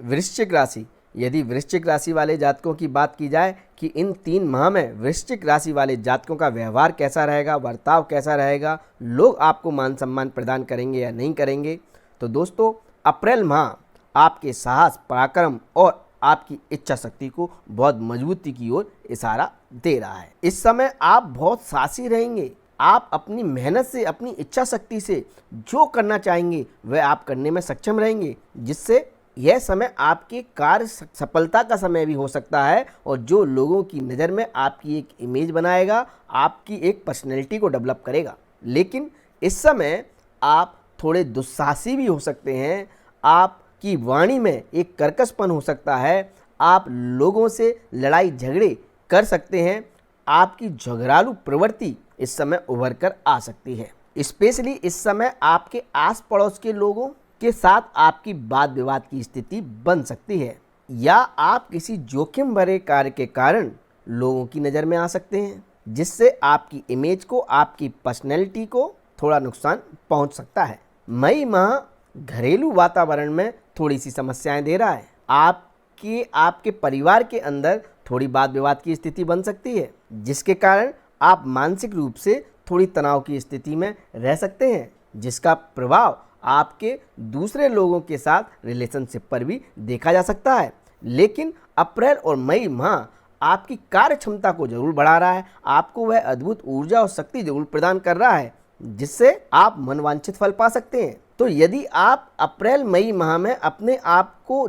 वृश्चिक राशि, यदि वृश्चिक राशि वाले जातकों की बात की जाए कि इन 3 माह में वृश्चिक राशि वाले जातकों का व्यवहार कैसा रहेगा, बर्ताव कैसा रहेगा, लोग आपको मान सम्मान प्रदान करेंगे या नहीं करेंगे, तो दोस्तों अप्रैल माह आपके साहस, पराक्रम और आपकी इच्छा शक्ति को बहुत मजबूती की ओर इशारा दे रहा है। इस समय आप बहुत साहसी रहेंगे। आप अपनी मेहनत से, अपनी इच्छा शक्ति से जो करना चाहेंगे वह आप करने में सक्षम रहेंगे, जिससे यह समय आपके कार्य सफलता का समय भी हो सकता है और जो लोगों की नज़र में आपकी एक इमेज बनाएगा, आपकी एक पर्सनैलिटी को डेवलप करेगा। लेकिन इस समय आप थोड़े दुस्साहसी भी हो सकते हैं। आपकी वाणी में एक कर्कशपन हो सकता है। आप लोगों से लड़ाई झगड़े कर सकते हैं। आपकी झगड़ालू प्रवृत्ति इस समय उभर कर आ सकती है। स्पेशली इस समय आपके आस पड़ोस के लोगों के साथ आपकी वाद विवाद की स्थिति बन सकती है, या आप किसी जोखिम भरे कार्य के कारण लोगों की नज़र में आ सकते हैं, जिससे आपकी इमेज को, आपकी पर्सनैलिटी को थोड़ा नुकसान पहुंच सकता है। मई माह घरेलू वातावरण में थोड़ी सी समस्याएं दे रहा है। आपके परिवार के अंदर थोड़ी वाद विवाद की स्थिति बन सकती है, जिसके कारण आप मानसिक रूप से थोड़ी तनाव की स्थिति में रह सकते हैं, जिसका प्रभाव आपके दूसरे लोगों के साथ रिलेशनशिप पर भी देखा जा सकता है। लेकिन अप्रैल और मई माह आपकी कार्य क्षमता को जरूर बढ़ा रहा है। आपको वह अद्भुत ऊर्जा और शक्ति जरूर प्रदान कर रहा है, जिससे आप मनवांछित फल पा सकते हैं। तो यदि आप अप्रैल मई माह में अपने आप को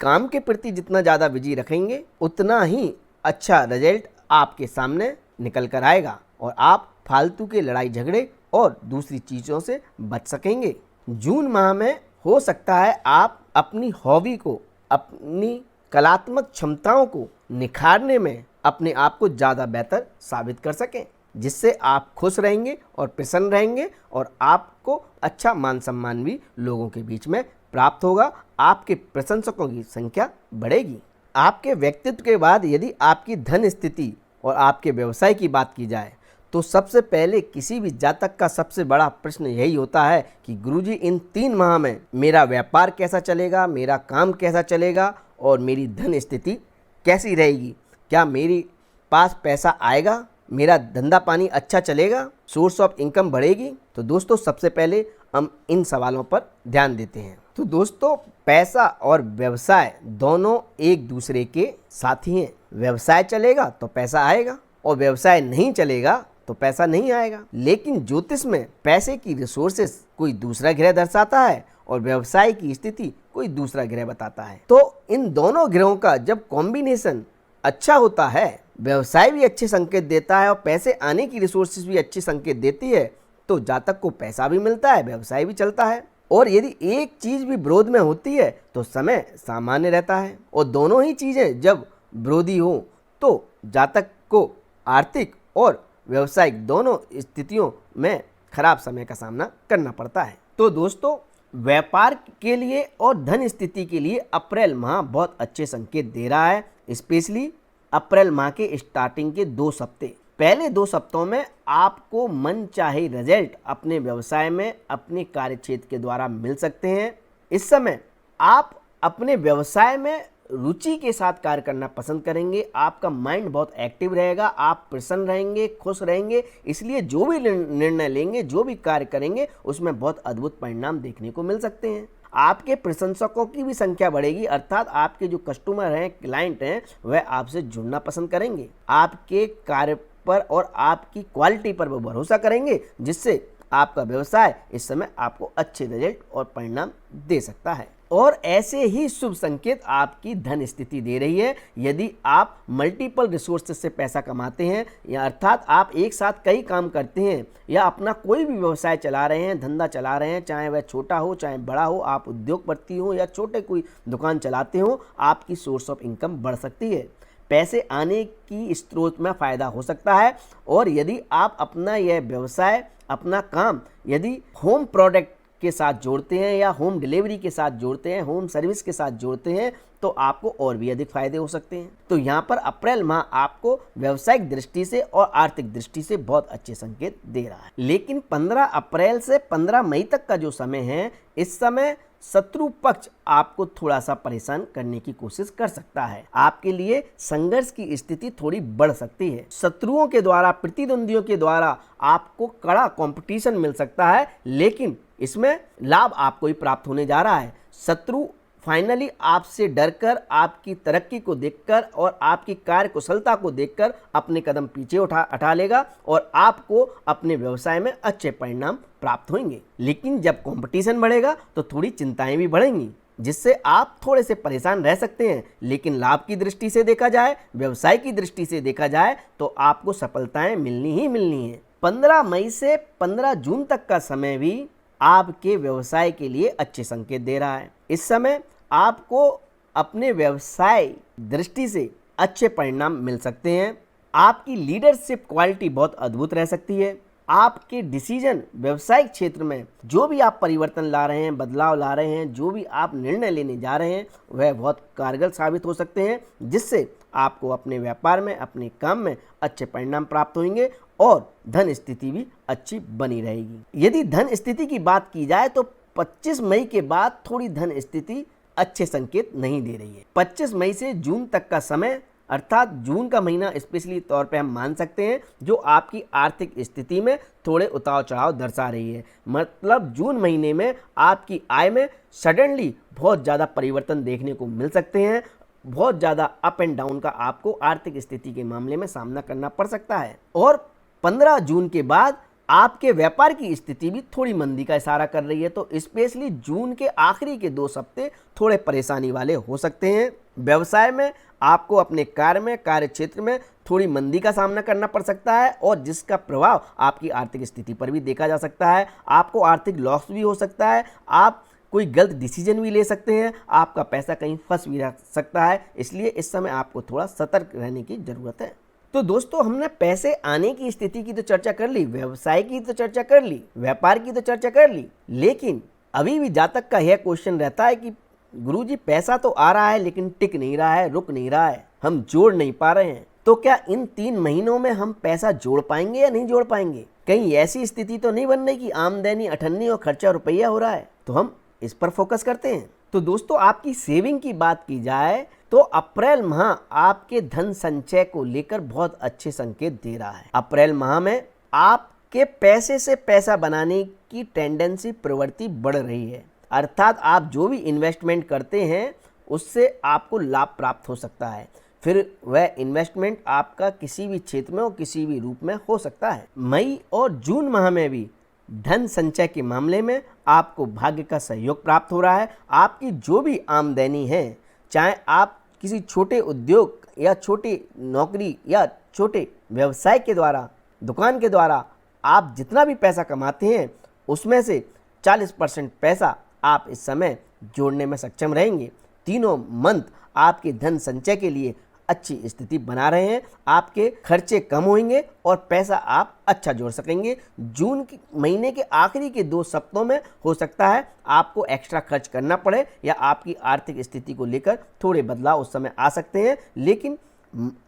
काम के प्रति जितना ज़्यादा बिजी रखेंगे, उतना ही अच्छा रिजल्ट आपके सामने निकल कर आएगा और आप फालतू के लड़ाई झगड़े और दूसरी चीज़ों से बच सकेंगे। जून माह में हो सकता है आप अपनी हॉबी को, अपनी कलात्मक क्षमताओं को निखारने में अपने आप को ज़्यादा बेहतर साबित कर सकें, जिससे आप खुश रहेंगे और प्रसन्न रहेंगे और आपको अच्छा मान सम्मान भी लोगों के बीच में प्राप्त होगा। आपके प्रशंसकों की संख्या बढ़ेगी। आपके व्यक्तित्व के बाद यदि आपकी धन स्थिति और आपके व्यवसाय की बात की जाए, तो सबसे पहले किसी भी जातक का सबसे बड़ा प्रश्न यही होता है कि गुरुजी इन 3 माह में मेरा व्यापार कैसा चलेगा, मेरा काम कैसा चलेगा और मेरी धन स्थिति कैसी रहेगी। क्या मेरे पास पैसा आएगा, मेरा धंधा पानी अच्छा चलेगा, सोर्स ऑफ इनकम बढ़ेगी। तो दोस्तों सबसे पहले हम इन सवालों पर ध्यान देते हैं। तो दोस्तों पैसा और व्यवसाय दोनों एक दूसरे के साथी हैं। व्यवसाय चलेगा तो पैसा आएगा और व्यवसाय नहीं चलेगा तो पैसा नहीं आएगा। लेकिन ज्योतिष में पैसे की रिसोर्सेस कोई दूसरा ग्रह दर्शाता है और व्यवसाय की स्थिति कोई दूसरा ग्रह बताता है। तो इन दोनों ग्रहों का जब कॉम्बिनेशन अच्छा होता है, व्यवसाय भी अच्छे संकेत देता है और पैसे आने की रिसोर्सेज भी अच्छे संकेत देती है, तो जातक को पैसा भी मिलता है, व्यवसाय भी चलता है। और यदि एक चीज भी विरोध में होती है तो समय सामान्य रहता है, और दोनों ही चीजें जब विरोधी हो तो जातक को आर्थिक और व्यवसायिक दोनों स्थितियों में खराब समय का सामना करना पड़ता है। तो दोस्तों व्यापार के लिए और धन स्थिति के लिए अप्रैल माह बहुत अच्छे संकेत दे रहा है। स्पेशली अप्रैल माह के स्टार्टिंग के 2 हफ्ते, पहले 2 हफ्तों में आपको मन चाहे रिजल्ट अपने व्यवसाय में, अपने कार्य क्षेत्र के द्वारा मिल सकते हैं। इस समय आप अपने व्यवसाय में रुचि के साथ कार्य करना पसंद करेंगे। आपका माइंड बहुत एक्टिव रहेगा, आप प्रसन्न रहेंगे, खुश रहेंगे। इसलिए जो भी निर्णय लेंगे, जो भी कार्य करेंगे, उसमें बहुत अद्भुत परिणाम देखने को मिल सकते हैं। आपके प्रशंसकों की भी संख्या बढ़ेगी, अर्थात आपके जो कस्टमर हैं, क्लाइंट हैं, वह आपसे जुड़ना पसंद करेंगे। आपके कार्य पर और आपकी क्वालिटी पर वो भरोसा करेंगे, जिससे आपका व्यवसाय इस समय आपको अच्छे रिजल्ट और परिणाम दे सकता है। और ऐसे ही शुभ संकेत आपकी धन स्थिति दे रही है। यदि आप मल्टीपल रिसोर्सेज से पैसा कमाते हैं, या अर्थात आप एक साथ कई काम करते हैं, या अपना कोई भी व्यवसाय चला रहे हैं, धंधा चला रहे हैं, चाहे वह छोटा हो चाहे बड़ा हो, आप उद्योगपति हो या छोटे कोई दुकान चलाते हो, आपकी सोर्स ऑफ इनकम बढ़ सकती है। पैसे आने की स्रोत में फ़ायदा हो सकता है। और यदि आप अपना यह व्यवसाय, अपना काम यदि होम प्रोडक्ट के साथ जोड़ते हैं या होम डिलीवरी के साथ जोड़ते हैं, होम सर्विस के साथ जोड़ते हैं, तो आपको और भी अधिक फायदे हो सकते हैं। तो यहाँ पर अप्रैल माह आपको व्यावसायिक दृष्टि से और आर्थिक दृष्टि से बहुत अच्छे संकेत दे रहा है। लेकिन 15 अप्रैल से 15 मई तक का जो समय है, इस समय शत्रु पक्ष आपको थोड़ा सा परेशान करने की कोशिश कर सकता है। आपके लिए संघर्ष की स्थिति थोड़ी बढ़ सकती है। शत्रुओं के द्वारा, प्रतिद्वंदियों के द्वारा आपको कड़ा कंपटीशन मिल सकता है, लेकिन इसमें लाभ आपको ही प्राप्त होने जा रहा है। शत्रु फाइनली आपसे डरकर, आपकी तरक्की को देखकर और आपकी कार्य कुशलता को देखकर अपने कदम पीछे हटा लेगा और आपको अपने व्यवसाय में अच्छे परिणाम प्राप्त होंगे। लेकिन जब कंपटीशन बढ़ेगा तो थोड़ी चिंताएं भी बढ़ेंगी, जिससे आप थोड़े से परेशान रह सकते हैं। लेकिन लाभ की दृष्टि से देखा जाए, व्यवसाय की दृष्टि से देखा जाए तो आपको सफलताएं मिलनी ही मिलनी है। 15 मई से 15 जून तक का समय भी आपके व्यवसाय के लिए अच्छे संकेत दे रहा है। इस समय आपको अपने व्यवसाय दृष्टि से अच्छे परिणाम मिल सकते हैं। आपकी लीडरशिप क्वालिटी बहुत अद्भुत रह सकती है। आपके डिसीजन व्यवसायिक क्षेत्र में जो भी आप परिवर्तन ला रहे हैं, बदलाव ला रहे हैं, जो भी आप निर्णय लेने जा रहे हैं, वह बहुत कारगर साबित हो सकते हैं, जिससे आपको अपने व्यापार में, अपने काम में अच्छे परिणाम प्राप्त होंगे और धन स्थिति भी अच्छी बनी रहेगी। यदि धन स्थिति की बात की जाए तो 25 मई के बाद थोड़ी धन स्थिति अच्छे संकेत नहीं दे रही है। 25 मई से जून तक का समय, अर्थात जून का महीना स्पेशली तौर पे हम मान सकते हैं, जो आपकी आर्थिक स्थिति में थोड़े उतार चढ़ाव दर्शा रही है। मतलब जून महीने में आपकी आय में सडनली बहुत ज़्यादा परिवर्तन देखने को मिल सकते हैं। बहुत ज़्यादा अप एंड डाउन का आपको आर्थिक स्थिति के मामले में सामना करना पड़ सकता है। और 15 जून के बाद आपके व्यापार की स्थिति भी थोड़ी मंदी का इशारा कर रही है। तो स्पेशली जून के आखिरी के 2 हफ्ते थोड़े परेशानी वाले हो सकते हैं। व्यवसाय में आपको अपने कार्य में, कार्य क्षेत्र में थोड़ी मंदी का सामना करना पड़ सकता है और जिसका प्रभाव आपकी आर्थिक स्थिति पर भी देखा जा सकता है। आपको आर्थिक लॉस भी हो सकता है। आप कोई गलत डिसीजन भी ले सकते हैं। आपका पैसा कहीं फंस भी रह सकता है। इसलिए इस समय आपको थोड़ा सतर्क रहने की ज़रूरत है। तो दोस्तों, हमने पैसे आने की स्थिति की तो चर्चा कर ली, व्यवसाय की तो चर्चा कर ली, व्यापार की तो चर्चा कर ली, लेकिन अभी भी जातक का यह क्वेश्चन रहता है कि गुरुजी पैसा तो आ रहा है लेकिन टिक नहीं रहा है, रुक नहीं रहा है, हम जोड़ नहीं पा रहे हैं। तो क्या इन 3 महीनों में हम पैसा जोड़ पाएंगे या नहीं जोड़ पाएंगे? कहीं ऐसी स्थिति तो नहीं बन रही कि आमदनी अठन्नी और खर्चा रुपया हो रहा है? तो हम इस पर फोकस करते हैं। तो दोस्तों, आपकी सेविंग की बात की जाए तो अप्रैल माह आपके धन संचय को लेकर बहुत अच्छे संकेत दे रहा है। अप्रैल माह में आपके पैसे से पैसा बनाने की टेंडेंसी, प्रवृत्ति बढ़ रही है। अर्थात आप जो भी इन्वेस्टमेंट करते हैं उससे आपको लाभ प्राप्त हो सकता है। फिर वह इन्वेस्टमेंट आपका किसी भी क्षेत्र में और किसी भी रूप में हो सकता है। मई और जून माह में भी धन संचय के मामले में आपको भाग्य का सहयोग प्राप्त हो रहा है। आपकी जो भी आमदनी है, चाहे आप किसी छोटे उद्योग या छोटी नौकरी या छोटे व्यवसाय के द्वारा, दुकान के द्वारा आप जितना भी पैसा कमाते हैं उसमें से 40% पैसा आप इस समय जोड़ने में सक्षम रहेंगे। तीनों मंथ आपके धन संचय के लिए अच्छी स्थिति बना रहे हैं। आपके खर्चे कम होंगे और पैसा आप अच्छा जोड़ सकेंगे। जून के महीने के आखिरी के 2 सप्ताहों में हो सकता है आपको एक्स्ट्रा खर्च करना पड़े या आपकी आर्थिक स्थिति को लेकर थोड़े बदलाव उस समय आ सकते हैं। लेकिन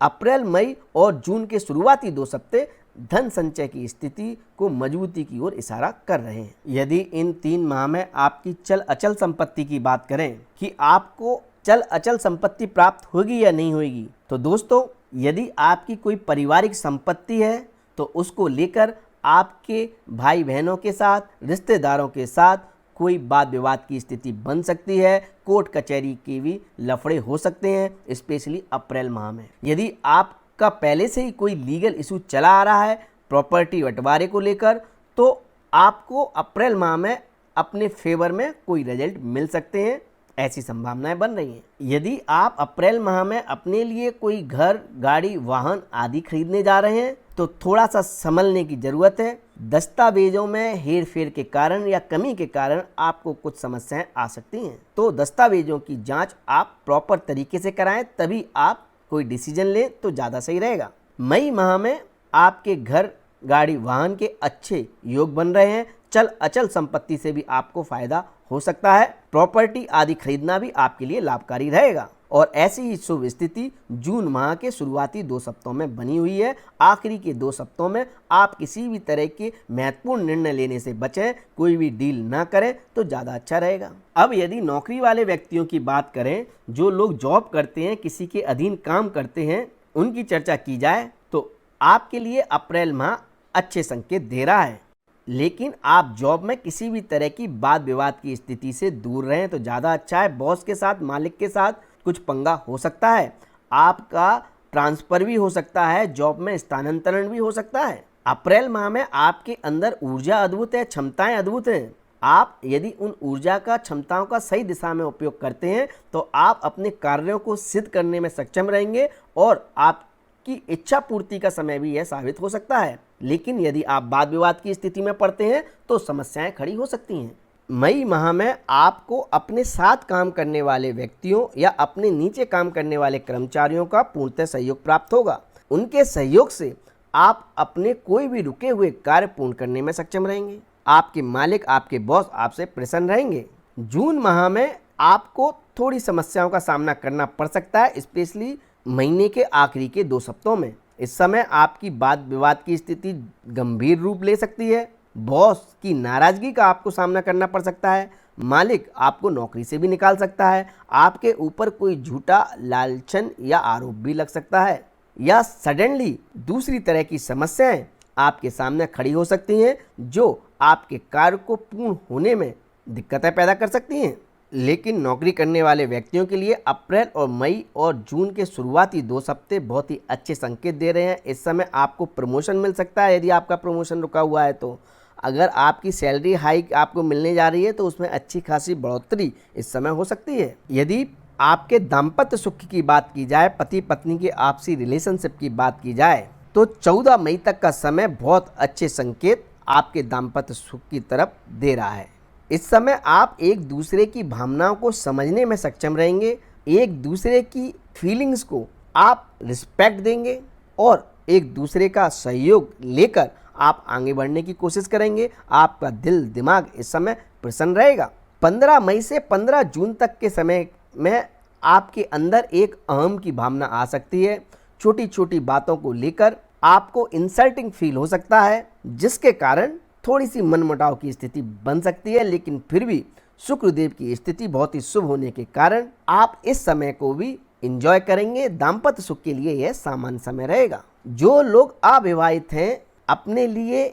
अप्रैल, मई और जून के शुरुआती 2 हफ्ते धन संचय की स्थिति को मजबूती की ओर इशारा कर रहे हैं। यदि इन 3 माह में आपकी चल अचल संपत्ति की बात करें कि आपको चल अचल संपत्ति प्राप्त होगी या नहीं होगी, तो दोस्तों, यदि आपकी कोई पारिवारिक संपत्ति है तो उसको लेकर आपके भाई बहनों के साथ, रिश्तेदारों के साथ कोई वाद विवाद की स्थिति बन सकती है। कोर्ट कचहरी के भी लफड़े हो सकते हैं, स्पेशली अप्रैल माह में। यदि आपका पहले से ही कोई लीगल इशू चला आ रहा है प्रॉपर्टी बंटवारे को लेकर, तो आपको अप्रैल माह में अपने फेवर में कोई रिजल्ट मिल सकते हैं, ऐसी संभावनाएं बन रही हैं। यदि आप अप्रैल माह में अपने लिए कोई घर, गाड़ी, वाहन आदि खरीदने जा रहे हैं तो थोड़ा सा संभलने की ज़रूरत है। दस्तावेजों में हेरफेर के कारण या कमी के कारण आपको कुछ समस्याएं आ सकती हैं। तो दस्तावेजों की जांच आप प्रॉपर तरीके से कराएं, तभी आप कोई डिसीजन लें तो ज़्यादा सही रहेगा। मई माह में आपके घर, गाड़ी, वाहन के अच्छे योग बन रहे हैं। चल अचल संपत्ति से भी आपको फायदा हो सकता है। प्रॉपर्टी आदि खरीदना भी आपके लिए लाभकारी रहेगा। और ऐसी ही शुभ स्थिति जून माह के शुरुआती 2 सप्ताहों में बनी हुई है। आखिरी के 2 सप्ताहों में आप किसी भी तरह के महत्वपूर्ण निर्णय लेने से बचें, कोई भी डील ना करें तो ज़्यादा अच्छा रहेगा। अब यदि नौकरी वाले व्यक्तियों की बात करें, जो लोग जॉब करते हैं, किसी के अधीन काम करते हैं, उनकी चर्चा की जाए तो आपके लिए अप्रैल माह अच्छे संकेत दे रहा है। लेकिन आप जॉब में किसी भी तरह की वाद विवाद की स्थिति से दूर रहें तो ज़्यादा अच्छा है। बॉस के साथ, मालिक के साथ कुछ पंगा हो सकता है, आपका ट्रांसफ़र भी हो सकता है, जॉब में स्थानांतरण भी हो सकता है। अप्रैल माह में आपके अंदर ऊर्जा अद्भुत है, क्षमताएं अद्भुत हैं। आप यदि उन ऊर्जा का, क्षमताओं का सही दिशा में उपयोग करते हैं तो आप अपने कार्यों को सिद्ध करने में सक्षम रहेंगे और आपकी इच्छा पूर्ति का समय भी यह साबित हो सकता है। लेकिन यदि आप वाद विवाद की स्थिति में पड़ते हैं तो समस्याएं खड़ी हो सकती हैं। मई माह में आपको अपने साथ काम करने वाले व्यक्तियों या अपने नीचे काम करने वाले कर्मचारियों का पूर्णतः सहयोग प्राप्त होगा। उनके सहयोग से आप अपने कोई भी रुके हुए कार्य पूर्ण करने में सक्षम रहेंगे। आपके मालिक, आपके बॉस आपसे प्रसन्न रहेंगे। जून माह में आपको थोड़ी समस्याओं का सामना करना पड़ सकता है, स्पेशली महीने के आखिरी के 2 सप्ताहों में। इस समय आपकी वाद विवाद की स्थिति गंभीर रूप ले सकती है। बॉस की नाराजगी का आपको सामना करना पड़ सकता है। मालिक आपको नौकरी से भी निकाल सकता है। आपके ऊपर कोई झूठा लालचन या आरोप भी लग सकता है, या सडनली दूसरी तरह की समस्याएं आपके सामने खड़ी हो सकती हैं जो आपके कार्य को पूर्ण होने में दिक्कतें पैदा कर सकती हैं। लेकिन नौकरी करने वाले व्यक्तियों के लिए अप्रैल और मई और जून के शुरुआती 2 सप्ताह बहुत ही अच्छे संकेत दे रहे हैं। इस समय आपको प्रमोशन मिल सकता है यदि आपका प्रमोशन रुका हुआ है तो। अगर आपकी सैलरी हाइक आपको मिलने जा रही है तो उसमें अच्छी खासी बढ़ोतरी इस समय हो सकती है। यदि आपके दाम्पत्य सुख की बात की जाए, पति पत्नी के आपसी रिलेशनशिप की बात की जाए, तो 14 मई तक का समय बहुत अच्छे संकेत आपके दाम्पत्य सुख की तरफ दे रहा है। इस समय आप एक दूसरे की भावनाओं को समझने में सक्षम रहेंगे, एक दूसरे की फीलिंग्स को आप रिस्पेक्ट देंगे और एक दूसरे का सहयोग लेकर आप आगे बढ़ने की कोशिश करेंगे। आपका दिल दिमाग इस समय प्रसन्न रहेगा। 15 मई से 15 जून तक के समय में आपके अंदर एक अहम की भावना आ सकती है। छोटी छोटी बातों को लेकर आपको इंसल्टिंग फील हो सकता है, जिसके कारण थोड़ी सी मनमुटाव की स्थिति बन सकती है। लेकिन फिर भी शुक्रदेव की स्थिति बहुत ही शुभ होने के कारण आप इस समय को भी एंजॉय करेंगे। दाम्पत्य सुख के लिए यह सामान्य समय रहेगा। जो लोग अविवाहित हैं, अपने लिए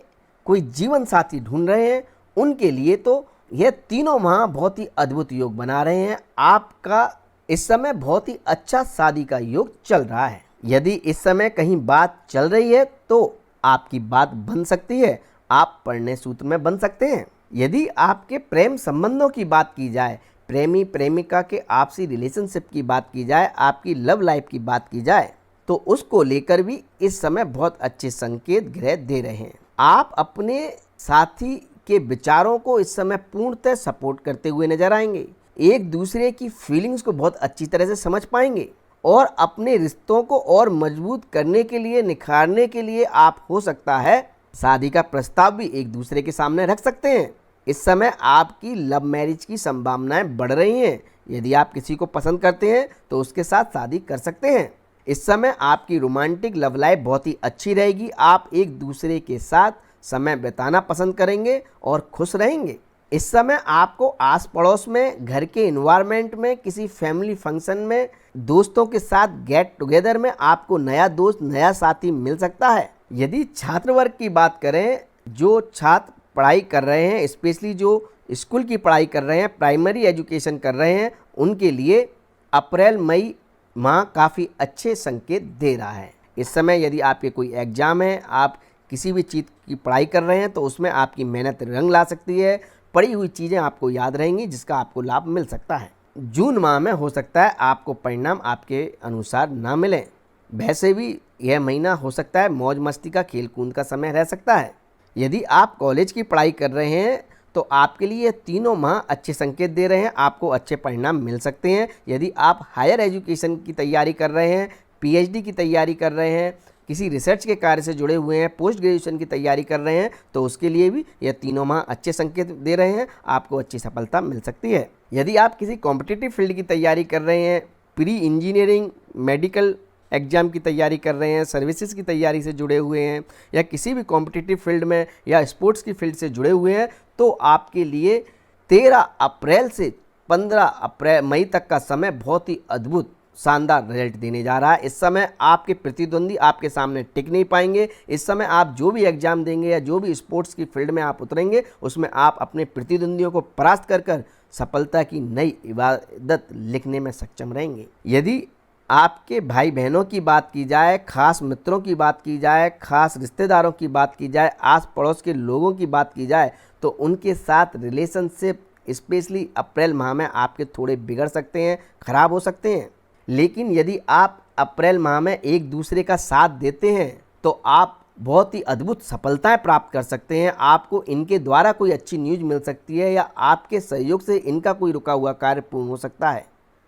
कोई जीवन साथी ढूंढ रहे हैं, उनके लिए तो यह तीनों माह बहुत ही अद्भुत योग बना रहे हैं। आपका इस समय बहुत ही अच्छा शादी का योग चल रहा है। यदि इस समय कहीं बात चल रही है तो आपकी बात बन सकती है, आप परिणय सूत्र में बन सकते हैं। यदि आपके प्रेम संबंधों की बात की जाए, प्रेमी प्रेमिका के आपसी रिलेशनशिप की बात की जाए, आपकी लव लाइफ की बात की जाए, तो उसको लेकर भी इस समय बहुत अच्छे संकेत ग्रह दे रहे हैं। आप अपने साथी के विचारों को इस समय पूर्णतः सपोर्ट करते हुए नजर आएंगे। एक दूसरे की फीलिंग्स को बहुत अच्छी तरह से समझ पाएंगे और अपने रिश्तों को और मजबूत करने के लिए, निखारने के लिए आप हो सकता है शादी का प्रस्ताव भी एक दूसरे के सामने रख सकते हैं। इस समय आपकी लव मैरिज की संभावनाएं बढ़ रही हैं। यदि आप किसी को पसंद करते हैं तो उसके साथ शादी कर सकते हैं। इस समय आपकी रोमांटिक लव लाइफ बहुत ही अच्छी रहेगी। आप एक दूसरे के साथ समय बिताना पसंद करेंगे और खुश रहेंगे। इस समय आपको आस पड़ोस में, घर के इन्वायरमेंट में, किसी फैमिली फंक्शन में, दोस्तों के साथ गेट टुगेदर में आपको नया दोस्त, नया साथी मिल सकता है। यदि छात्र वर्ग की बात करें, जो छात्र पढ़ाई कर रहे हैं, स्पेशली जो स्कूल की पढ़ाई कर रहे हैं, प्राइमरी एजुकेशन कर रहे हैं, उनके लिए अप्रैल मई माह काफ़ी अच्छे संकेत दे रहा है। इस समय यदि आपके कोई एग्ज़ाम है, आप किसी भी चीज़ की पढ़ाई कर रहे हैं, तो उसमें आपकी मेहनत रंग ला सकती है। पढ़ी हुई चीज़ें आपको याद रहेंगी, जिसका आपको लाभ मिल सकता है। जून माह में हो सकता है आपको परिणाम आपके अनुसार ना मिलें। वैसे भी यह महीना हो सकता है मौज मस्ती का, खेल कूद का समय रह सकता है। यदि आप कॉलेज की पढ़ाई कर रहे हैं तो आपके लिए तीनों माह अच्छे संकेत दे रहे हैं, आपको अच्छे परिणाम मिल सकते हैं। यदि आप हायर एजुकेशन की तैयारी कर रहे हैं, पीएचडी की तैयारी कर रहे हैं, किसी रिसर्च के कार्य से जुड़े हुए हैं, पोस्ट ग्रेजुएशन की तैयारी कर रहे हैं, तो उसके लिए भी यह तीनों माह अच्छे संकेत दे रहे हैं, आपको अच्छी सफलता मिल सकती है। यदि आप किसी कॉम्पिटिटिव फील्ड की तैयारी कर रहे हैं, प्री इंजीनियरिंग, मेडिकल एग्ज़ाम की तैयारी कर रहे हैं, सर्विसेज की तैयारी से जुड़े हुए हैं या किसी भी कॉम्पिटिटिव फील्ड में या स्पोर्ट्स की फील्ड से जुड़े हुए हैं, तो आपके लिए 13 अप्रैल से 15 मई तक का समय बहुत ही अद्भुत शानदार रिजल्ट देने जा रहा है। इस समय आपके प्रतिद्वंदी आपके सामने टिक नहीं पाएंगे। इस समय आप जो भी एग्जाम देंगे या जो भी स्पोर्ट्स की फील्ड में आप उतरेंगे, उसमें आप अपने प्रतिद्वंदियों को परास्त कर सफलता की नई इबादत लिखने में सक्षम रहेंगे। यदि आपके भाई बहनों की बात की जाए, खास मित्रों की बात की जाए, खास रिश्तेदारों की बात की जाए, आस पड़ोस के लोगों की बात की जाए, तो उनके साथ रिलेशनशिप स्पेशली अप्रैल माह में आपके थोड़े बिगड़ सकते हैं, खराब हो सकते हैं। लेकिन यदि आप अप्रैल माह में एक दूसरे का साथ देते हैं तो आप बहुत ही अद्भुत सफलताएं प्राप्त कर सकते हैं। आपको इनके द्वारा कोई अच्छी न्यूज़ मिल सकती है या आपके सहयोग से इनका कोई रुका हुआ कार्य पूर्ण हो सकता है।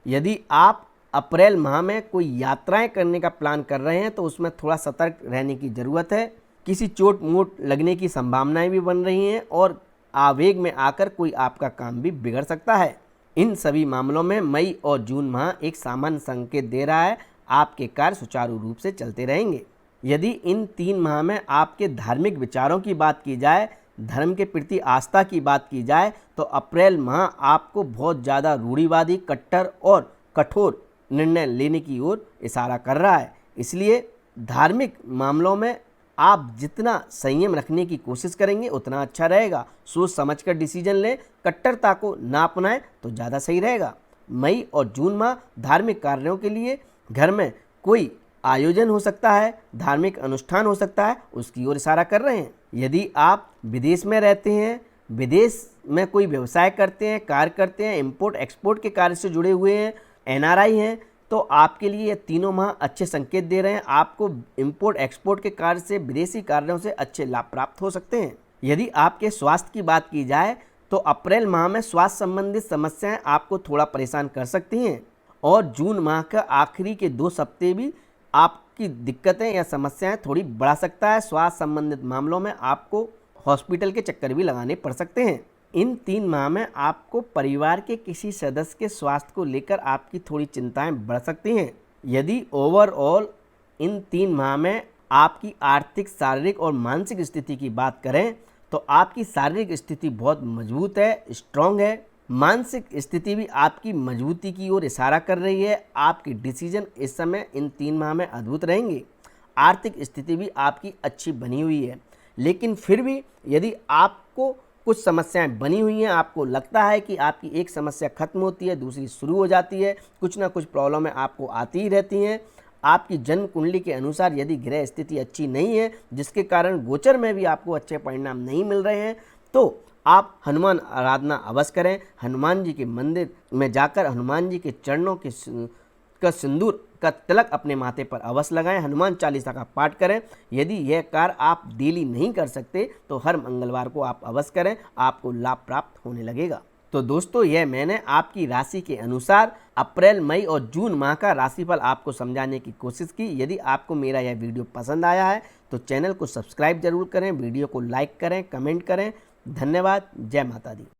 यदि आप अप्रैल माह में कोई यात्राएं करने का प्लान कर रहे हैं तो उसमें थोड़ा सतर्क रहने की ज़रूरत है। किसी चोट मोट लगने की संभावनाएं भी बन रही हैं और आवेग में आकर कोई आपका काम भी बिगड़ सकता है। इन सभी मामलों में मई और जून माह एक सामान्य संकेत दे रहा है, आपके कार्य सुचारू रूप से चलते रहेंगे। यदि इन 3 माह में आपके धार्मिक विचारों की बात की जाए, धर्म के प्रति आस्था की बात की जाए, तो अप्रैल माह आपको बहुत ज़्यादा रूढ़िवादी, कट्टर और कठोर निर्णय लेने की ओर इशारा कर रहा है। इसलिए धार्मिक मामलों में आप जितना संयम रखने की कोशिश करेंगे उतना अच्छा रहेगा। सोच समझकर डिसीजन लें, कट्टरता को ना अपनाएं तो ज़्यादा सही रहेगा। मई और जून माह धार्मिक कार्यों के लिए घर में कोई आयोजन हो सकता है, धार्मिक अनुष्ठान हो सकता है, उसकी ओर इशारा कर रहे हैं। यदि आप विदेश में रहते हैं, विदेश में कोई व्यवसाय करते हैं, कार्य करते हैं, इंपोर्ट एक्सपोर्ट के कार्य से जुड़े हुए हैं, एनआरआई हैं, तो आपके लिए ये तीनों माह अच्छे संकेत दे रहे हैं। आपको इंपोर्ट एक्सपोर्ट के कार्य से, विदेशी कार्यों से अच्छे लाभ प्राप्त हो सकते हैं। यदि आपके स्वास्थ्य की बात की जाए तो अप्रैल माह में स्वास्थ्य संबंधित समस्याएं आपको थोड़ा परेशान कर सकती हैं और जून माह का आखिरी के 2 सप्ताह भी आपकी दिक्कतें या समस्याएं थोड़ी बढ़ा सकता है। स्वास्थ्य संबंधित मामलों में आपको हॉस्पिटल के चक्कर भी लगाने पड़ सकते हैं। इन 3 माह में आपको परिवार के किसी सदस्य के स्वास्थ्य को लेकर आपकी थोड़ी चिंताएं बढ़ सकती हैं। यदि ओवरऑल इन 3 माह में आपकी आर्थिक, शारीरिक और मानसिक स्थिति की बात करें तो आपकी शारीरिक स्थिति बहुत मजबूत है, स्ट्रांग है। मानसिक स्थिति भी आपकी मजबूती की ओर इशारा कर रही है। आपके डिसीजन इस समय इन 3 माह में अद्भुत रहेंगे। आर्थिक स्थिति भी आपकी अच्छी बनी हुई है, लेकिन फिर भी यदि आपको कुछ समस्याएं बनी हुई हैं, आपको लगता है कि आपकी एक समस्या खत्म होती है, दूसरी शुरू हो जाती है, कुछ ना कुछ प्रॉब्लम आपको आती ही रहती हैं। आपकी जन्म कुंडली के अनुसार यदि ग्रह स्थिति अच्छी नहीं है, जिसके कारण गोचर में भी आपको अच्छे परिणाम नहीं मिल रहे हैं, तो आप हनुमान आराधना अवश्य करें। हनुमान जी के मंदिर में जाकर हनुमान जी के चरणों के का सिंदूर का तिलक अपने माथे पर अवश्य लगाएं। हनुमान चालीसा का पाठ करें। यदि यह कार्य आप डेली नहीं कर सकते तो हर मंगलवार को आप अवश्य करें, आपको लाभ प्राप्त होने लगेगा। तो दोस्तों, यह मैंने आपकी राशि के अनुसार अप्रैल, मई और जून माह का राशिफल आपको समझाने की कोशिश की। यदि आपको मेरा यह वीडियो पसंद आया है तो चैनल को सब्सक्राइब जरूर करें, वीडियो को लाइक करें, कमेंट करें। धन्यवाद। जय माता दी।